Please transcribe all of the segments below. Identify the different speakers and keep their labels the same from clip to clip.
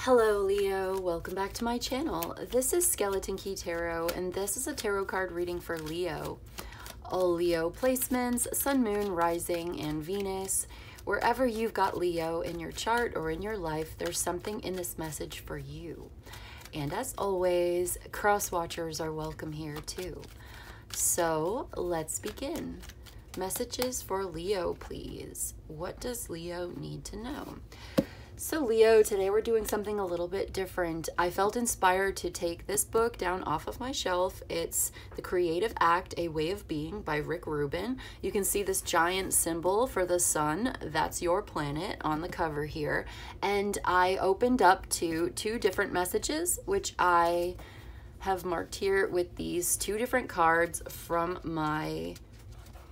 Speaker 1: Hello Leo, welcome back to my channel. This is Skeleton Key Tarot and this is a tarot card reading for Leo. All Leo placements, Sun, Moon, Rising, and Venus. Wherever you've got Leo in your chart or in your life, there's something in this message for you. And as always, cross watchers are welcome here too. So let's begin. Messages for Leo, please. What does Leo need to know? So Leo, today we're doing something a little bit different. I felt inspired to take this book down off of my shelf. It's The Creative Act, A Way of Being by Rick Rubin. You can see this giant symbol for the sun. That's your planet on the cover here. And I opened up to two different messages, which I have marked here with these two different cards from my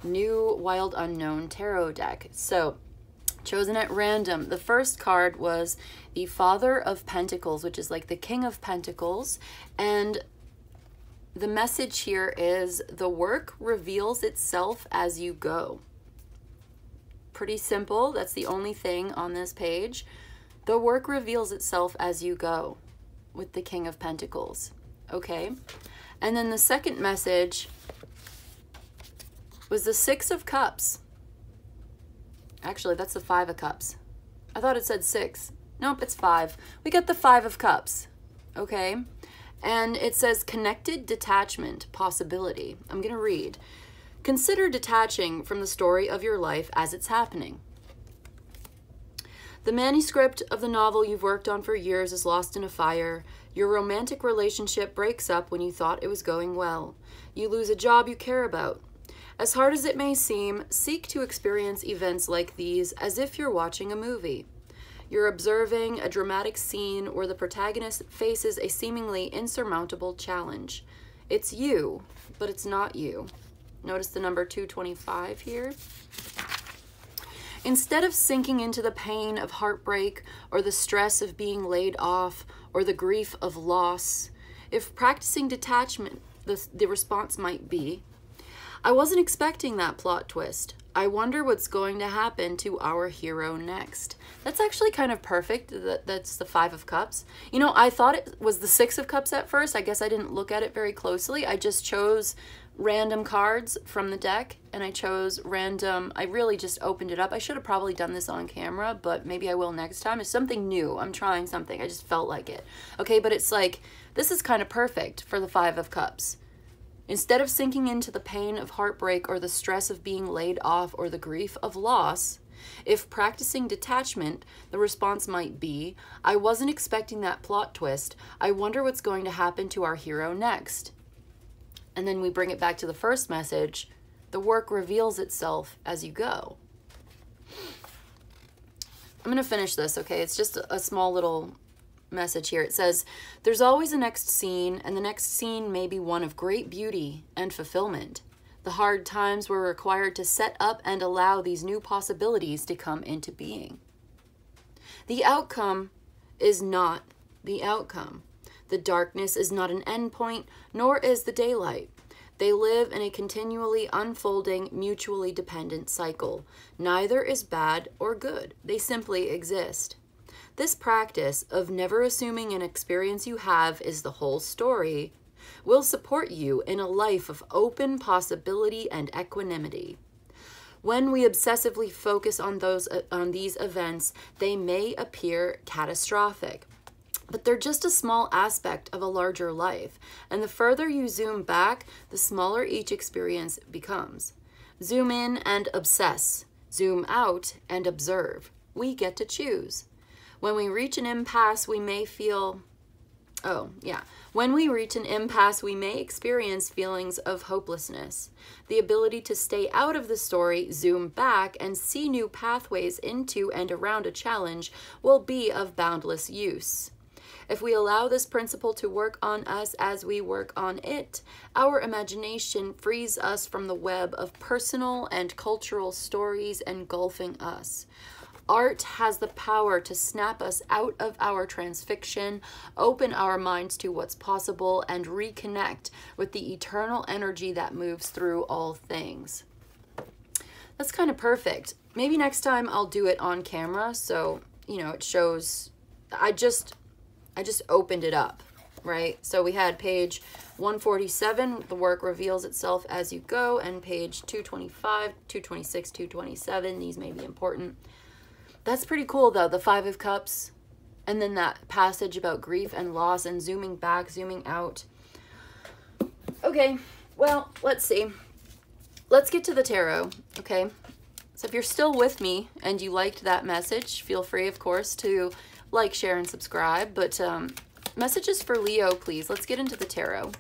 Speaker 1: new Wild Unknown tarot deck. So chosen at random. The first card was the Father of Pentacles, which is like the King of Pentacles. And the message here is the work reveals itself as you go. Pretty simple. That's the only thing on this page. The work reveals itself as you go with the King of Pentacles. Okay. And then the second message was the Six of Cups. Actually, that's the Five of Cups. I thought it said six. Nope, it's five. We got the Five of Cups, okay? And it says connected detachment possibility. I'm going to read. Consider detaching from the story of your life as it's happening. The manuscript of the novel you've worked on for years is lost in a fire. Your romantic relationship breaks up when you thought it was going well. You lose a job you care about. As hard as it may seem, seek to experience events like these as if you're watching a movie. You're observing a dramatic scene where the protagonist faces a seemingly insurmountable challenge. It's you, but it's not you. Notice the number 225 here. Instead of sinking into the pain of heartbreak or the stress of being laid off or the grief of loss, if practicing detachment, the response might be, I wasn't expecting that plot twist. I wonder what's going to happen to our hero next. That's actually kind of perfect. That's the Five of Cups. You know, I thought it was the Six of Cups at first. I guess I didn't look at it very closely. I just chose random cards from the deck and I chose random. I really just opened it up. I should have probably done this on camera, but maybe I will next time. It's something new. I'm trying something. I just felt like it. Okay, but it's like, this is kind of perfect for the Five of Cups. Instead of sinking into the pain of heartbreak or the stress of being laid off or the grief of loss, if practicing detachment, the response might be, I wasn't expecting that plot twist. I wonder what's going to happen to our hero next. And then we bring it back to the first message. The work reveals itself as you go. I'm going to finish this, okay? It's just a small little message here. It says, there's always a next scene, and the next scene may be one of great beauty and fulfillment. The hard times were required to set up and allow these new possibilities to come into being. The outcome is not the outcome. The darkness is not an endpoint, nor is the daylight. They live in a continually unfolding, mutually dependent cycle. Neither is bad or good. They simply exist. This practice of never assuming an experience you have is the whole story will support you in a life of open possibility and equanimity. When we obsessively focus on these events, they may appear catastrophic, but they're just a small aspect of a larger life. And the further you zoom back, the smaller each experience becomes. Zoom in and obsess. Zoom out and observe. We get to choose. When we reach an impasse, we may feel, when we reach an impasse, we may experience feelings of hopelessness. The ability to stay out of the story, zoom back, and see new pathways into and around a challenge will be of boundless use. If we allow this principle to work on us as we work on it, our imagination frees us from the web of personal and cultural stories engulfing us. Art has the power to snap us out of our transfixion, open our minds to what's possible, and reconnect with the eternal energy that moves through all things. That's kind of perfect. Maybe next time I'll do it on camera so, you know, it shows. I just I just opened it up, right? So we had page 147, the work reveals itself as you go, and page 225, 226, 227, these may be important. That's pretty cool though, the Five of Cups, and then that passage about grief and loss and zooming back, zooming out. Okay, well, let's see. Let's get to the tarot, okay? So if you're still with me and you liked that message, feel free, of course, to like, share, and subscribe. But messages for Leo, please. Let's get into the tarot.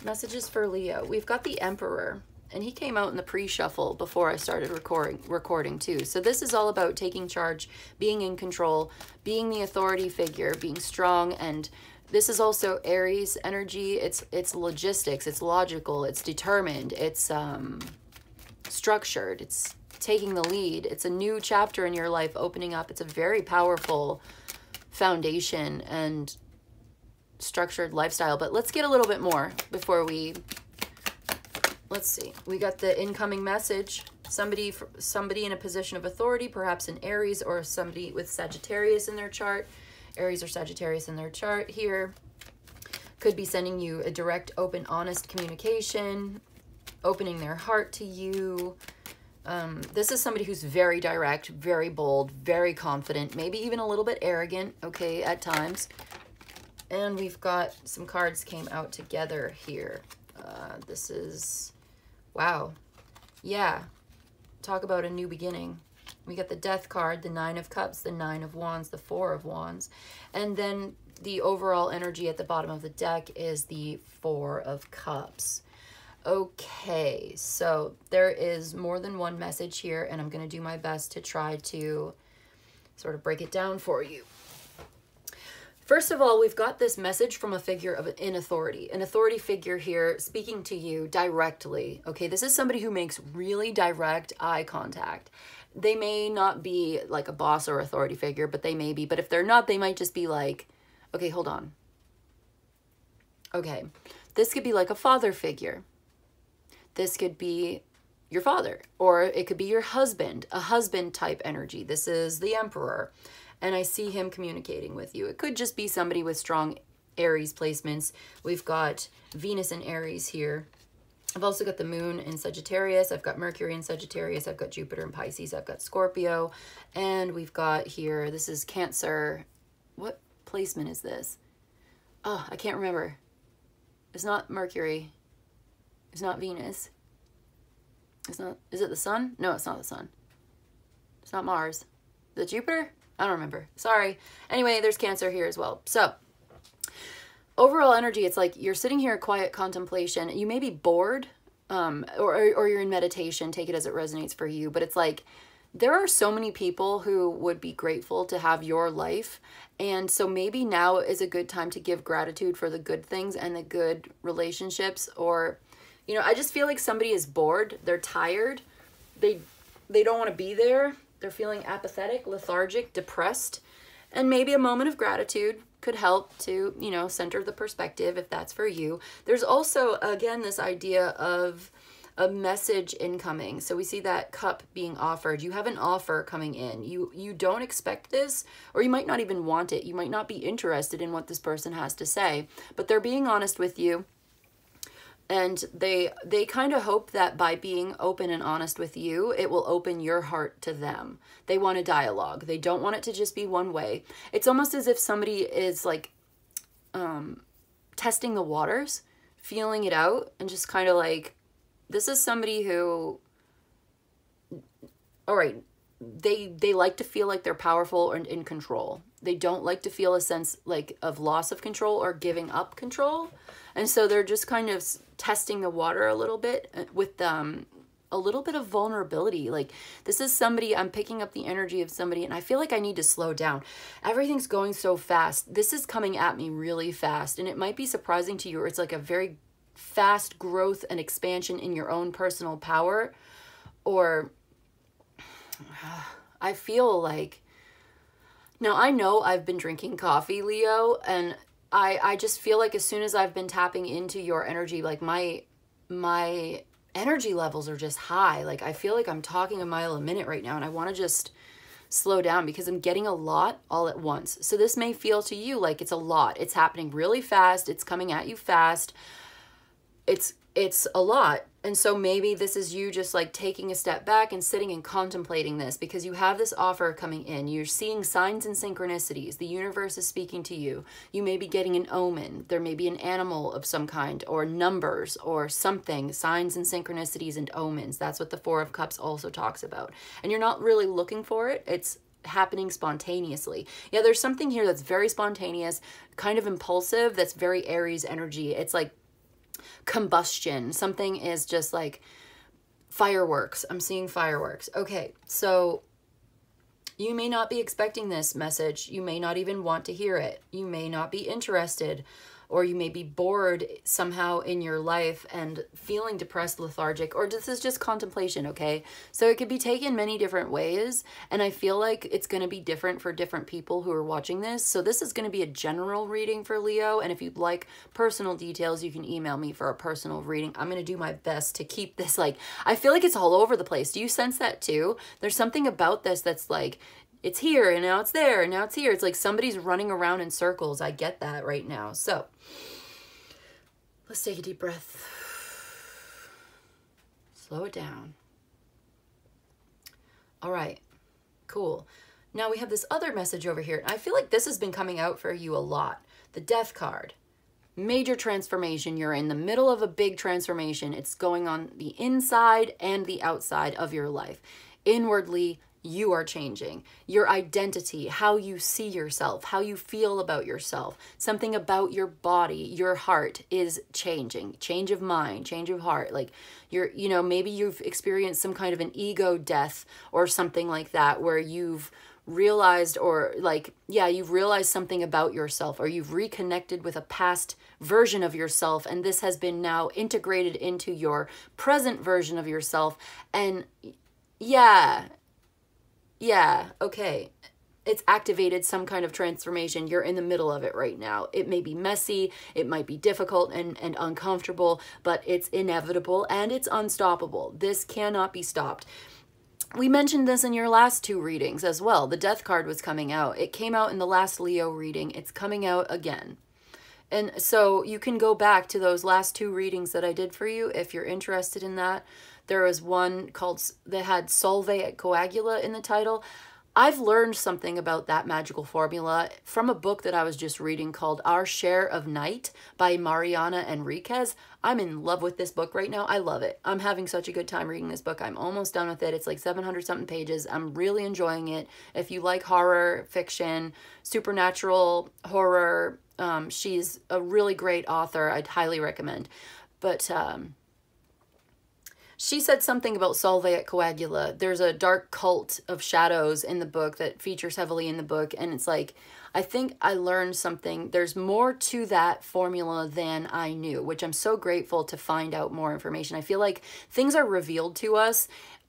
Speaker 1: Messages for Leo. We've got the Emperor, and he came out in the pre-shuffle before I started recording too. So this is all about taking charge, being in control, being the authority figure, being strong, and this is also Aries energy. It's logistics, it's logical, it's determined, it's structured, it's taking the lead. It's a new chapter in your life opening up. It's a very powerful foundation and structured lifestyle. But let's get a little bit more before we, let's see. We got the incoming message. Somebody in a position of authority, perhaps an Aries or somebody with Sagittarius in their chart. Aries or Sagittarius in their chart here. Could be sending you a direct, open, honest communication, opening their heart to you. This is somebody who's very direct, very bold, very confident, maybe even a little bit arrogant, okay, at times. And we've got some cards came out together here. This is, wow. Yeah, talk about a new beginning. We got the Death card, the Nine of Cups, the Nine of Wands, the Four of Wands. And then the overall energy at the bottom of the deck is the Four of Cups. Okay, so there is more than one message here, and I'm going to do my best to try to sort of break it down for you. First of all, we've got this message from a figure in authority, an authority figure here speaking to you directly. Okay, this is somebody who makes really direct eye contact. They may not be like a boss or authority figure, but they may be. But if they're not, they might just be like, okay, hold on. Okay, this could be like a father figure. This could be your father, or it could be your husband, a husband type energy. This is the Emperor, and I see him communicating with you. It could just be somebody with strong Aries placements. We've got Venus in Aries here. I've also got the Moon in Sagittarius. I've got Mercury in Sagittarius. I've got Jupiter in Pisces. I've got Scorpio, and we've got here, this is Cancer. What placement is this? Oh, I can't remember. It's not Mercury. It's not Venus. It's not, is it the sun? No, it's not the sun. It's not Mars. Is it Jupiter? I don't remember. Sorry. Anyway, there's Cancer here as well. So, overall energy, it's like you're sitting here in quiet contemplation. You may be bored, or you're in meditation. Take it as it resonates for you. But it's like there are so many people who would be grateful to have your life. And so maybe now is a good time to give gratitude for the good things and the good relationships, or you know, I just feel like somebody is bored. They're tired. They don't want to be there. They're feeling apathetic, lethargic, depressed. And maybe a moment of gratitude could help to, you know, center the perspective if that's for you. There's also, again, this idea of a message incoming. So we see that cup being offered. You have an offer coming in. You don't expect this, or you might not even want it. You might not be interested in what this person has to say, but they're being honest with you. And they kind of hope that by being open and honest with you, it will open your heart to them. They want a dialogue. They don't want it to just be one way. It's almost as if somebody is like testing the waters, feeling it out, and just kind of like, this is somebody who, all right, they like to feel like they're powerful and in control. They don't like to feel a sense like of loss of control or giving up control. And so they're just kind of testing the water a little bit with a little bit of vulnerability. Like, this is somebody, I'm picking up the energy of somebody, and I feel like I need to slow down. Everything's going so fast. This is coming at me really fast, and it might be surprising to you, or it's like a very fast growth and expansion in your own personal power. Or I feel like, now I know I've been drinking coffee, Leo, and I just feel like as soon as I've been tapping into your energy, like my energy levels are just high. Like, I feel like I'm talking a mile a minute right now, and I want to just slow down because I'm getting a lot all at once. So this may feel to you like it's a lot. It's happening really fast. It's coming at you fast. It's a lot. And so maybe this is you just like taking a step back and sitting and contemplating this because you have this offer coming in. You're seeing signs and synchronicities. The universe is speaking to you. You may be getting an omen. There may be an animal of some kind or numbers or something, signs and synchronicities and omens. That's what the Four of Cups also talks about. And you're not really looking for it. It's happening spontaneously. Yeah, there's something here that's very spontaneous, kind of impulsive, that's very Aries energy. It's like combustion. Something is just like fireworks. I'm seeing fireworks. Okay, so you may not be expecting this message. You may not even want to hear it. You may not be interested, or you may be bored somehow in your life and feeling depressed, lethargic, or this is just contemplation, okay? So it could be taken many different ways, and I feel like it's going to be different for different people who are watching this. So this is going to be a general reading for Leo, and if you'd like personal details, you can email me for a personal reading. I'm going to do my best to keep this like, I feel like it's all over the place. Do you sense that too? There's something about this that's like, it's here and now it's there and now it's here. It's like somebody's running around in circles. I get that right now. So let's take a deep breath. Slow it down. All right, cool. Now we have this other message over here. I feel like this has been coming out for you a lot. The Death card. Major transformation. You're in the middle of a big transformation. It's going on the inside and the outside of your life. Inwardly, you are changing. Your identity, how you see yourself, how you feel about yourself, something about your body, your heart is changing. Change of mind, change of heart. Like maybe you've experienced some kind of an ego death or something like that where you've realized you've realized something about yourself, or you've reconnected with a past version of yourself, and this has been now integrated into your present version of yourself. And yeah, okay. It's activated some kind of transformation. You're in the middle of it right now. It may be messy, it might be difficult and uncomfortable, but it's inevitable and it's unstoppable. This cannot be stopped. We mentioned this in your last two readings as well. The Death card was coming out. It came out in the last Leo reading. It's coming out again. And so you can go back to those last two readings that I did for you if you're interested in that. There was one that had Solve et Coagula in the title. I've learned something about that magical formula from a book that I was just reading called Our Share of Night by Mariana Enriquez. I'm in love with this book right now. I love it. I'm having such a good time reading this book. I'm almost done with it. It's like 700 something pages. I'm really enjoying it. If you like horror fiction, supernatural horror, she's a really great author. I'd highly recommend. But she said something about Solve et Coagula. There's a dark cult of shadows in the book that features heavily in the book. And it's like, I think I learned something. There's more to that formula than I knew, which I'm so grateful to find out more information. I feel like things are revealed to us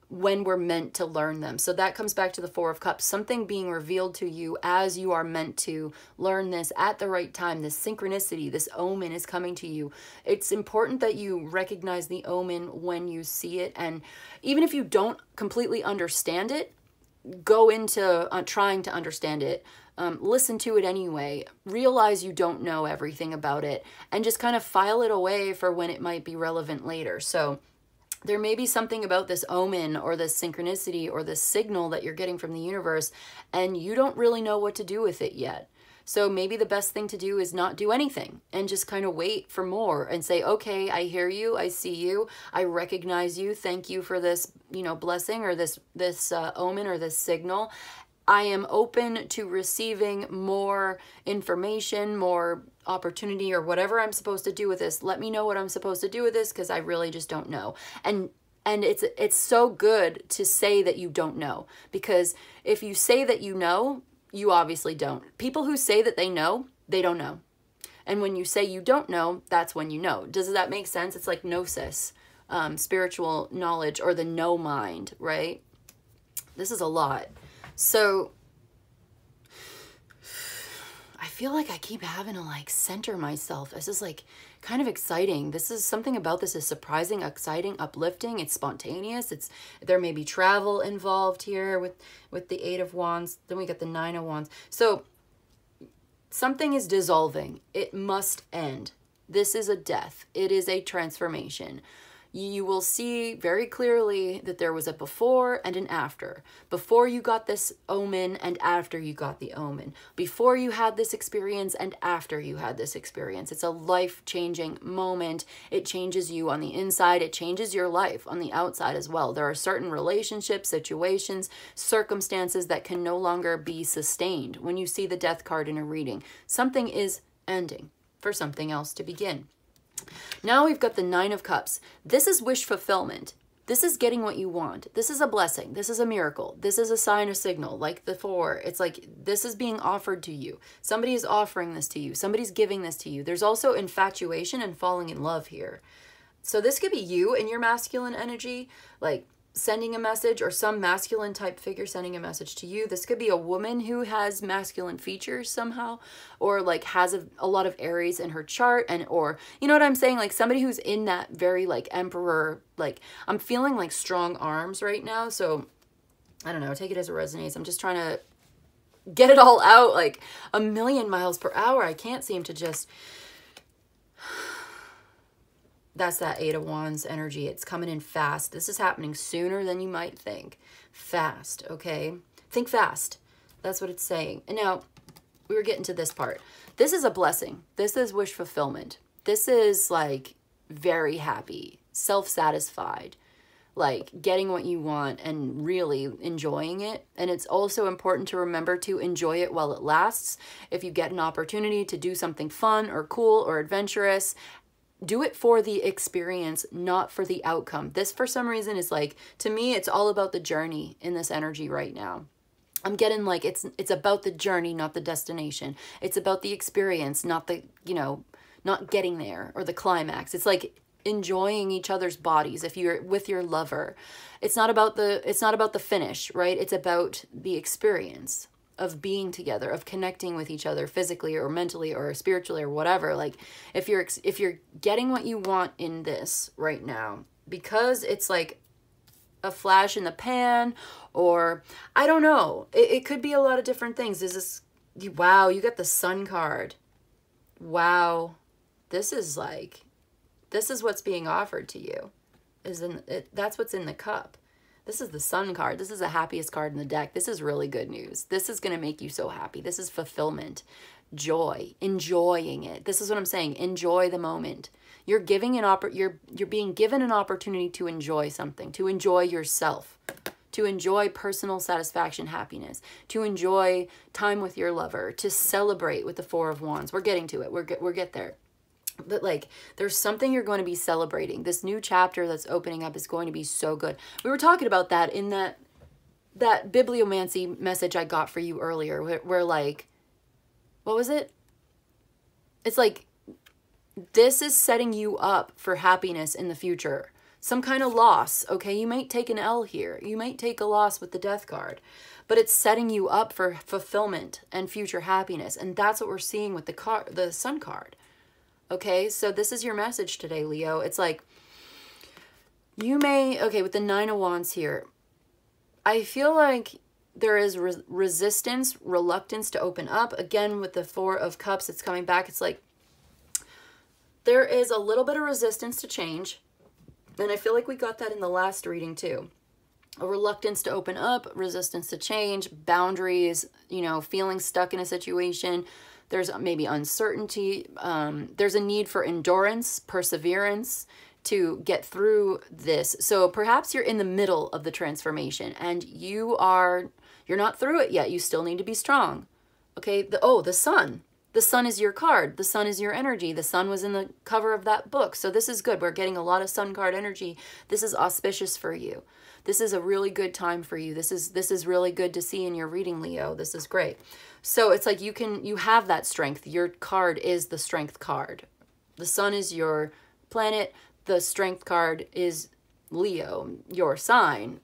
Speaker 1: when we're meant to learn them. So that comes back to the Four of Cups, something being revealed to you as you are meant to learn this at the right time. This synchronicity, this omen is coming to you. It's important that you recognize the omen when you see it. And even if you don't completely understand it, go into trying to understand it. Listen to it anyway. Realize you don't know everything about it and just kind of file it away for when it might be relevant later. So there may be something about this omen or this synchronicity or this signal that you're getting from the universe, and you don't really know what to do with it yet. So maybe the best thing to do is not do anything and just kind of wait for more and say, okay, I hear you, I see you, I recognize you, thank you for this, blessing or this omen or this signal. I am open to receiving more information, more opportunity, or whatever I'm supposed to do with this. Let me know what I'm supposed to do with this, because I really just don't know. And it's so good to say that you don't know, because if you say that you know, you obviously don't. People who say that they know, they don't know. And when you say you don't know, that's when you know. Does that make sense? It's like gnosis, spiritual knowledge, or the know mind, right? This is a lot. So I feel like I keep having to like center myself. This is like kind of exciting. This is something about this is surprising, exciting, uplifting. It's spontaneous. There may be travel involved here with the 8 of Wands. Then we got the 9 of Wands. So something is dissolving. It must end. This is a death. It is a transformation. You will see very clearly that there was a before and an after. Before you got this omen and after you got the omen. Before you had this experience and after you had this experience. It's a life-changing moment. It changes you on the inside. It changes your life on the outside as well. There are certain relationships, situations, circumstances that can no longer be sustained. When you see the death card in a reading, something is ending for something else to begin. Now we've got the 9 of Cups. This is wish fulfillment. This is getting what you want. This is a blessing. This is a miracle. This is a sign, a signal, like the 4. It's like this is being offered to you. Somebody is offering this to you. Somebody's giving this to you. There's also infatuation and falling in love here. So this could be you and your masculine energy, like sending a message, or some masculine type figure sending a message to you. This could be a woman who has masculine features somehow, or like has a lot of Aries in her chart, and or you know what I'm saying, like somebody who's in that very like emperor, like I'm feeling like strong arms right now. So I don't know, take it as it resonates. I'm just trying to get it all out like a million miles per hour. I can't seem to just... That's that 8 of Wands energy. It's coming in fast. This is happening sooner than you might think. Fast, okay? Think fast. That's what it's saying. And now, we were getting to this part. This is a blessing. This is wish fulfillment. This is like very happy, self-satisfied, like getting what you want and really enjoying it. And it's also important to remember to enjoy it while it lasts. If you get an opportunity to do something fun or cool or adventurous, do it for the experience, not for the outcome. This, for some reason, is like, to me, it's all about the journey in this energy right now. I'm getting like, it's about the journey, not the destination. It's about the experience, not the, you know, not getting there or the climax. It's like enjoying each other's bodies if you're with your lover. It's not about the finish, right? It's about the experience of being together, of connecting with each other physically or mentally or spiritually or whatever. Like if you're getting what you want in this right now, because it's like a flash in the pan, or I don't know, it could be a lot of different things. Is this, wow, you got the Sun card. Wow. This is what's being offered to you. That's what's in the cup. This is the Sun card. This is the happiest card in the deck. This is really good news. This is going to make you so happy. This is fulfillment, joy, enjoying it. This is what I'm saying. Enjoy the moment. You're being given an opportunity to enjoy something, to enjoy yourself, to enjoy personal satisfaction, happiness, to enjoy time with your lover, to celebrate with the 4 of Wands. We're getting to it. We're get there. But like, there's something you're going to be celebrating. This new chapter that's opening up is going to be so good. We were talking about that in that bibliomancy message I got for you earlier, where like, what was it? It's like, this is setting you up for happiness in the future. Some kind of loss, okay? You might take an L here. You might take a loss with the Death card. But it's setting you up for fulfillment and future happiness. And that's what we're seeing with the Sun card. Okay, so this is your message today, Leo. It's like, you may, okay, with the 9 of Wands here, I feel like there is resistance, reluctance to open up. Again, with the 4 of Cups, it's coming back. It's like, there is a little bit of resistance to change. And I feel like we got that in the last reading too. A reluctance to open up, resistance to change, boundaries, you know, feeling stuck in a situation. There's maybe uncertainty. There's a need for endurance, perseverance to get through this. So perhaps you're in the middle of the transformation and you're not through it yet. You still need to be strong. Okay. The Sun. The Sun is your card. The Sun is your energy. The Sun was in the cover of that book. So this is good. We're getting a lot of Sun card energy. This is auspicious for you. This is a really good time for you. This is really good to see in your reading, Leo. This is great. So it's like you have that strength. Your card is the Strength card. The Sun is your planet. The Strength card is Leo, your sign.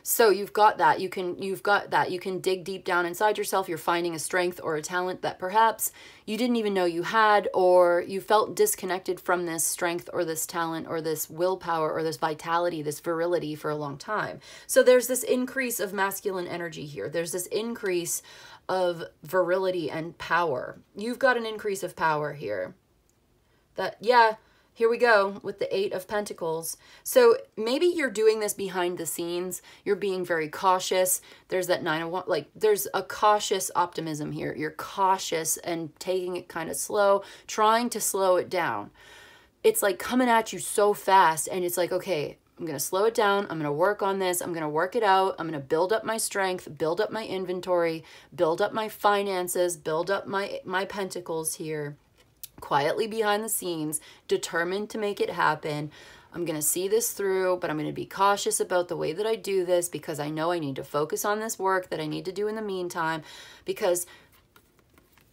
Speaker 1: So you've got that. You've got that. You can dig deep down inside yourself. You're finding a strength or a talent that perhaps you didn't even know you had, or you felt disconnected from this strength or this talent or this willpower or this vitality, this virility for a long time. So there's this increase of masculine energy here. There's this increase of virility and power. You've got an increase of power here. That, yeah, here we go with the 8 of Pentacles. So maybe you're doing this behind the scenes. You're being very cautious. There's that 9 of Wands. Like, there's a cautious optimism here. You're cautious and taking it kind of slow, trying to slow it down. It's like coming at you so fast, and it's like, okay, I'm going to slow it down. I'm going to work on this. I'm going to work it out. I'm going to build up my strength, build up my inventory, build up my finances, build up my pentacles here. Quietly behind the scenes, determined to make it happen. I'm going to see this through, but I'm going to be cautious about the way that I do this, because I know I need to focus on this work that I need to do in the meantime, because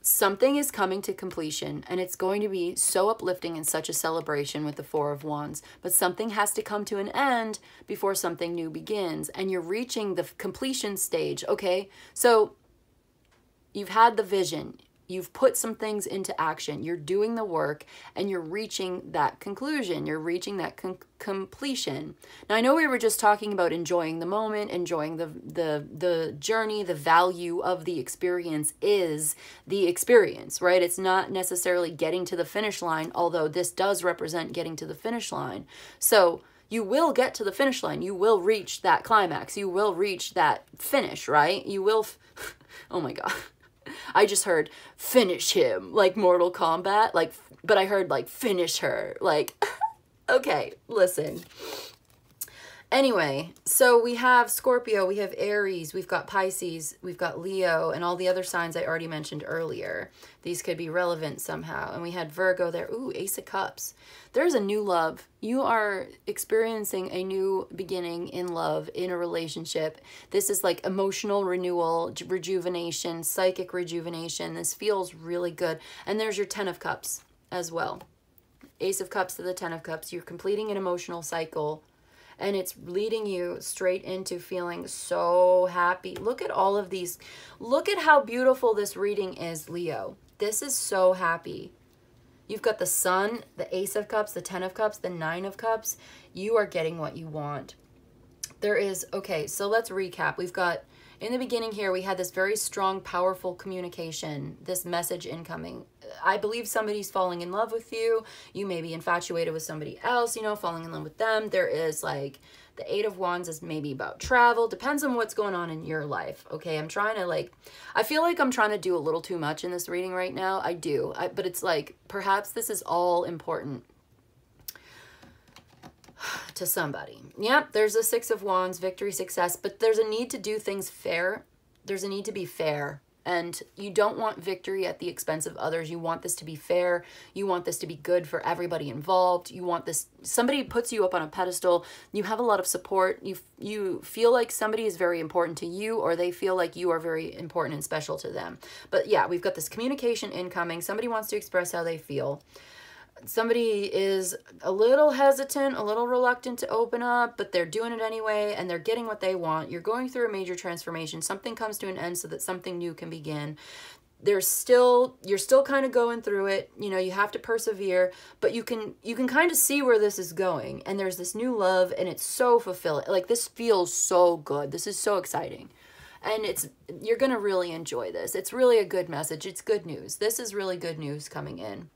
Speaker 1: something is coming to completion, and it's going to be so uplifting and such a celebration with the 4 of Wands. But something has to come to an end before something new begins, and you're reaching the completion stage. Okay, so you've had the vision. You've put some things into action. You're doing the work, and you're reaching that conclusion. You're reaching that completion. Now, I know we were just talking about enjoying the moment, enjoying the journey. The value of the experience is the experience, right? It's not necessarily getting to the finish line, although this does represent getting to the finish line. So you will get to the finish line. You will reach that climax. You will reach that finish, right? You will, oh my God. I just heard finish him, like Mortal Kombat, like, but I heard like finish her, like, okay, listen. Anyway, so we have Scorpio, we have Aries, we've got Pisces, we've got Leo, and all the other signs I already mentioned earlier. These could be relevant somehow. And we had Virgo there. Ooh, Ace of Cups. There's a new love. You are experiencing a new beginning in love, in a relationship. This is like emotional renewal, rejuvenation, psychic rejuvenation. This feels really good. And there's your 10 of Cups as well. Ace of Cups to the 10 of Cups. You're completing an emotional cycle, and it's leading you straight into feeling so happy. Look at all of these. Look at how beautiful this reading is, Leo. This is so happy. You've got the Sun, the Ace of Cups, the 10 of Cups, the 9 of Cups. You are getting what you want. There is, okay, so let's recap. We've got, in the beginning here, we had this very strong, powerful communication, this message incoming. I believe somebody's falling in love with you. You may be infatuated with somebody else, you know, falling in love with them. There is like, the 8 of Wands is maybe about travel. Depends on what's going on in your life, okay? I'm trying to like, I feel like I'm trying to do a little too much in this reading right now. I do, but it's like, perhaps this is all important to somebody. Yep, there's a 6 of Wands, victory, success, but there's a need to do things fair. There's a need to be fair. And you don't want victory at the expense of others. You want this to be fair. You want this to be good for everybody involved. You want this, somebody puts you up on a pedestal. You have a lot of support. You feel like somebody is very important to you, or they feel like you are very important and special to them. But yeah, we've got this communication incoming. Somebody wants to express how they feel. Somebody is a little hesitant, a little reluctant to open up, but they're doing it anyway, and they're getting what they want. You're going through a major transformation. Something comes to an end so that something new can begin. You're still kind of going through it. You know, you have to persevere, but you can kind of see where this is going. And there's this new love, and it's so fulfilling. Like, this feels so good. This is so exciting. And you're going to really enjoy this. It's really a good message. It's good news. This is really good news coming in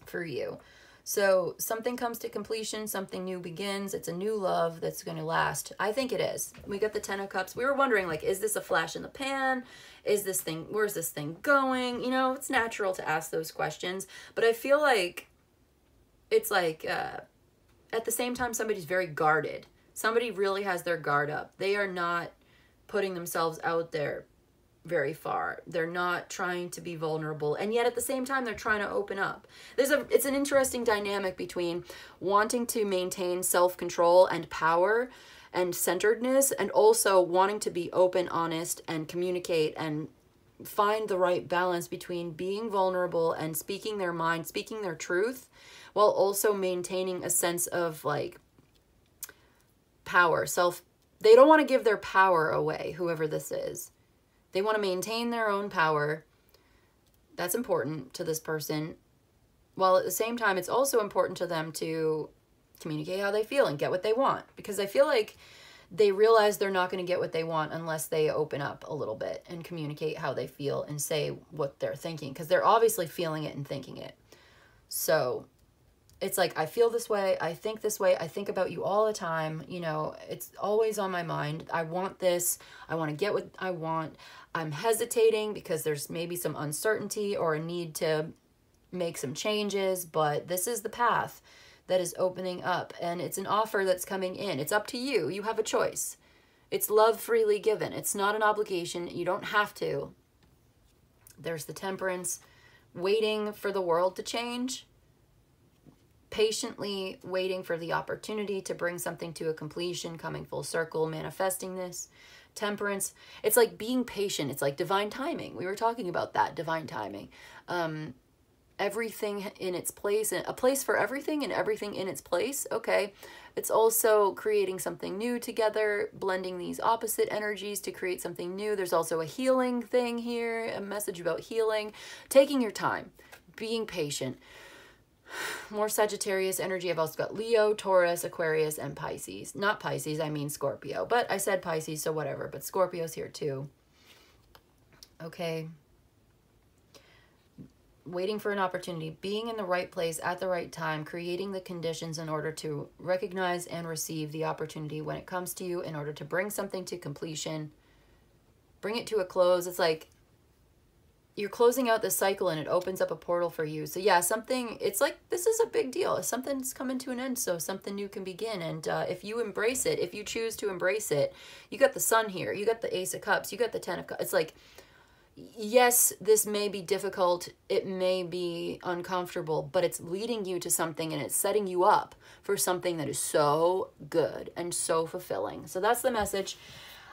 Speaker 1: for you. So something comes to completion, something new begins. It's a new love that's going to last. I think it is. We got the 10 of Cups. We were wondering, like, is this a flash in the pan? Is this thing, where's this thing going? You know, it's natural to ask those questions, but I feel like it's like, at the same time, somebody's very guarded. Somebody really has their guard up. They are not putting themselves out there very far. They're not trying to be vulnerable, and yet at the same time they're trying to open up. It's an interesting dynamic between wanting to maintain self-control and power and centeredness, and also wanting to be open, honest, and communicate and find the right balance between being vulnerable and speaking their mind, speaking their truth, while also maintaining a sense of like power, They don't want to give their power away, whoever this is. They want to maintain their own power. That's important to this person. While at the same time, it's also important to them to communicate how they feel and get what they want. Because I feel like they realize they're not going to get what they want unless they open up a little bit and communicate how they feel and say what they're thinking. Because they're obviously feeling it and thinking it. So it's like, I feel this way. I think this way. I think about you all the time. You know, it's always on my mind. I want this. I want to get what I want. I'm hesitating because there's maybe some uncertainty or a need to make some changes, but this is the path that is opening up, and it's an offer that's coming in. It's up to you. You have a choice. It's love freely given. It's not an obligation. You don't have to. There's the Temperance, waiting for the world to change, patiently waiting for the opportunity to bring something to a completion, coming full circle, manifesting this. Temperance, it's like being patient. It's like divine timing. We were talking about that, divine timing. Everything in its place, a place for everything and everything in its place. Okay. It's also creating something new together, blending these opposite energies to create something new. There's also a healing thing here, a message about healing, taking your time, being patient. More Sagittarius energy. I've also got Leo, Taurus, Aquarius, and Pisces. Not Pisces, I mean Scorpio. But I said Pisces, so whatever. But Scorpio's here too. Okay. Waiting for an opportunity. Being in the right place at the right time. Creating the conditions in order to recognize and receive the opportunity when it comes to you. In order to bring something to completion. Bring it to a close. It's like you're closing out this cycle and it opens up a portal for you. So yeah, something, it's like, this is a big deal. Something's coming to an end, so something new can begin. And if you embrace it, if you choose to embrace it, you got the Sun here, you got the Ace of Cups, you got the Ten of Cups. It's like, yes, this may be difficult, it may be uncomfortable, but it's leading you to something and it's setting you up for something that is so good and so fulfilling. So that's the message.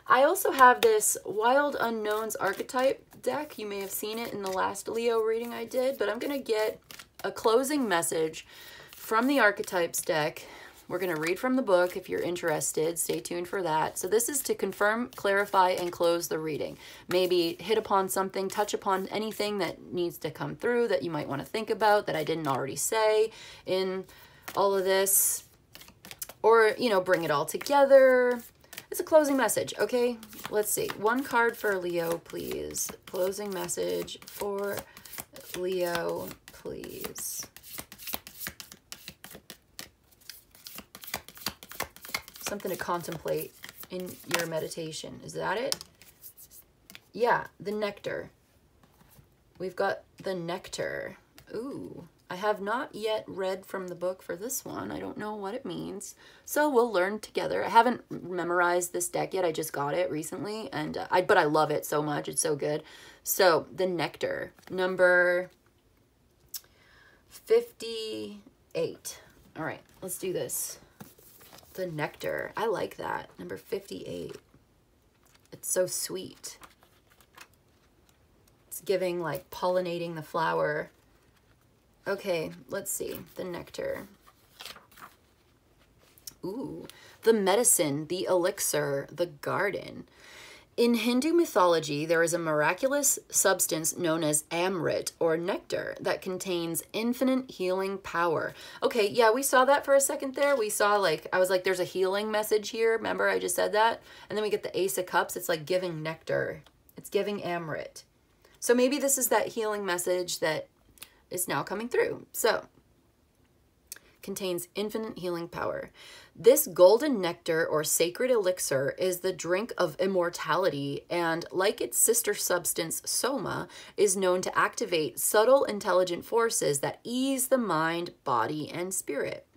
Speaker 1: I also have this Wild Unknowns archetype deck. You may have seen it in the last Leo reading I did, but I'm going to get a closing message from the archetypes deck. We're going to read from the book if you're interested. Stay tuned for that. So this is to confirm, clarify, and close the reading. Maybe hit upon something, touch upon anything that needs to come through that you might want to think about that I didn't already say in all of this. Or, you know, bring it all together. It's a closing message, okay? Let's see. One card for Leo, please. Closing message for Leo, please. Something to contemplate in your meditation. Is that it? Yeah, the Nectar. We've got the Nectar. Ooh. I have not yet read from the book for this one. I don't know what it means. So we'll learn together. I haven't memorized this deck yet. I just got it recently. And but I love it so much. It's so good. So the Nectar. Number 58. All right, let's do this. The Nectar. I like that. Number 58. It's so sweet. It's giving like pollinating the flower. Okay, let's see. The Nectar. Ooh, the medicine, the elixir, the garden. In Hindu mythology, there is a miraculous substance known as Amrit, or nectar, that contains infinite healing power. Okay, yeah, we saw that for a second there. We saw, like, I was like, there's a healing message here. Remember, I just said that? And then we get the Ace of Cups. It's like giving nectar. It's giving Amrit. So maybe this is that healing message that is now coming through. So, contains infinite healing power. This golden nectar or sacred elixir is the drink of immortality, and like its sister substance, soma, is known to activate subtle intelligent forces that ease the mind, body, and spirit.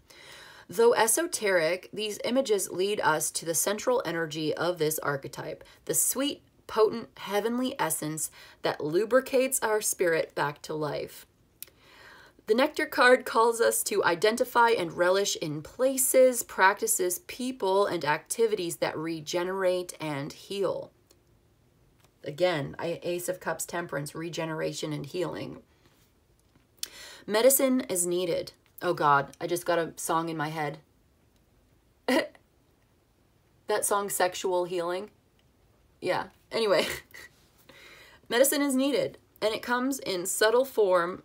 Speaker 1: Though esoteric, these images lead us to the central energy of this archetype, the sweet, potent, heavenly essence that lubricates our spirit back to life. The Nectar card calls us to identify and relish in places, practices, people, and activities that regenerate and heal. Again, Ace of Cups, Temperance, regeneration and healing. Medicine is needed. Oh God, I just got a song in my head. That song, Sexual Healing. Yeah. Anyway, medicine is needed, and it comes in subtle form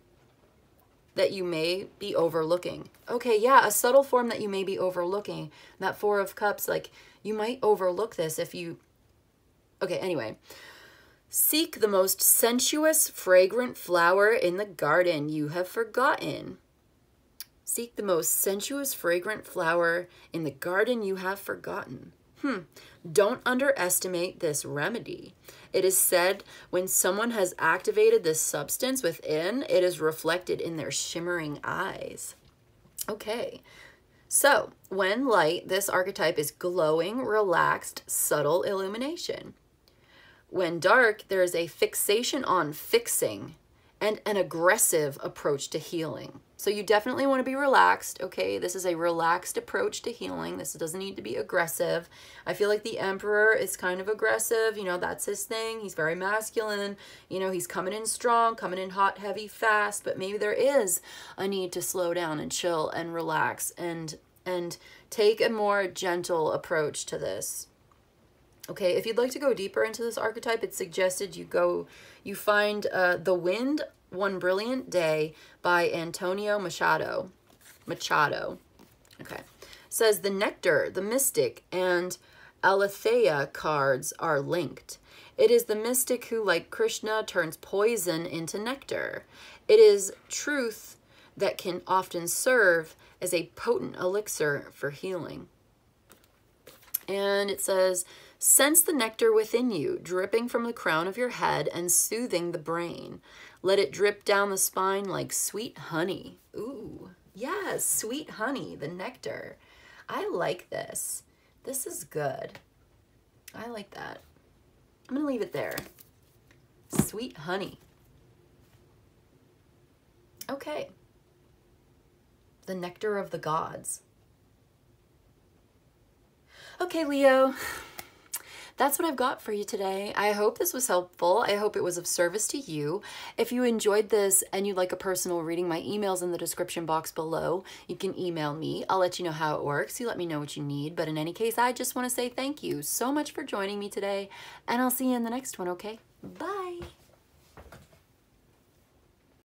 Speaker 1: that you may be overlooking. Okay, yeah, a subtle form that you may be overlooking. That Four of Cups, like, you might overlook this if you... Okay, anyway. Seek the most sensuous, fragrant flower in the garden you have forgotten. Seek the most sensuous, fragrant flower in the garden you have forgotten. Don't underestimate this remedy. It is said when someone has activated this substance within, it is reflected in their shimmering eyes. Okay, so when light, this archetype is glowing, relaxed, subtle illumination. When dark, there is a fixation on fixing and an aggressive approach to healing. So you definitely want to be relaxed, okay? This is a relaxed approach to healing. This doesn't need to be aggressive. I feel like the Emperor is kind of aggressive. You know, that's his thing. He's very masculine. You know, he's coming in strong, coming in hot, heavy, fast. But maybe there is a need to slow down and chill and relax and take a more gentle approach to this. Okay, if you'd like to go deeper into this archetype, it's suggested you find The Wind, One Brilliant Day by Antonio Machado. Okay. Says the Nectar, the Mystic, and Aletheia cards are linked. It is the mystic who, like Krishna, turns poison into nectar. It is truth that can often serve as a potent elixir for healing. And it says, sense the nectar within you, dripping from the crown of your head and soothing the brain. Let it drip down the spine like sweet honey. Ooh, yes, sweet honey, the nectar. I like this. This is good. I like that. I'm going to leave it there. Sweet honey. Okay. The nectar of the gods. Okay, Leo. That's what I've got for you today. I hope this was helpful. I hope it was of service to you. If you enjoyed this and you'd like a personal reading, my email's in the description box below. You can email me. I'll let you know how it works. You let me know what you need. But in any case, I just want to say thank you so much for joining me today, and I'll see you in the next one, okay? Bye.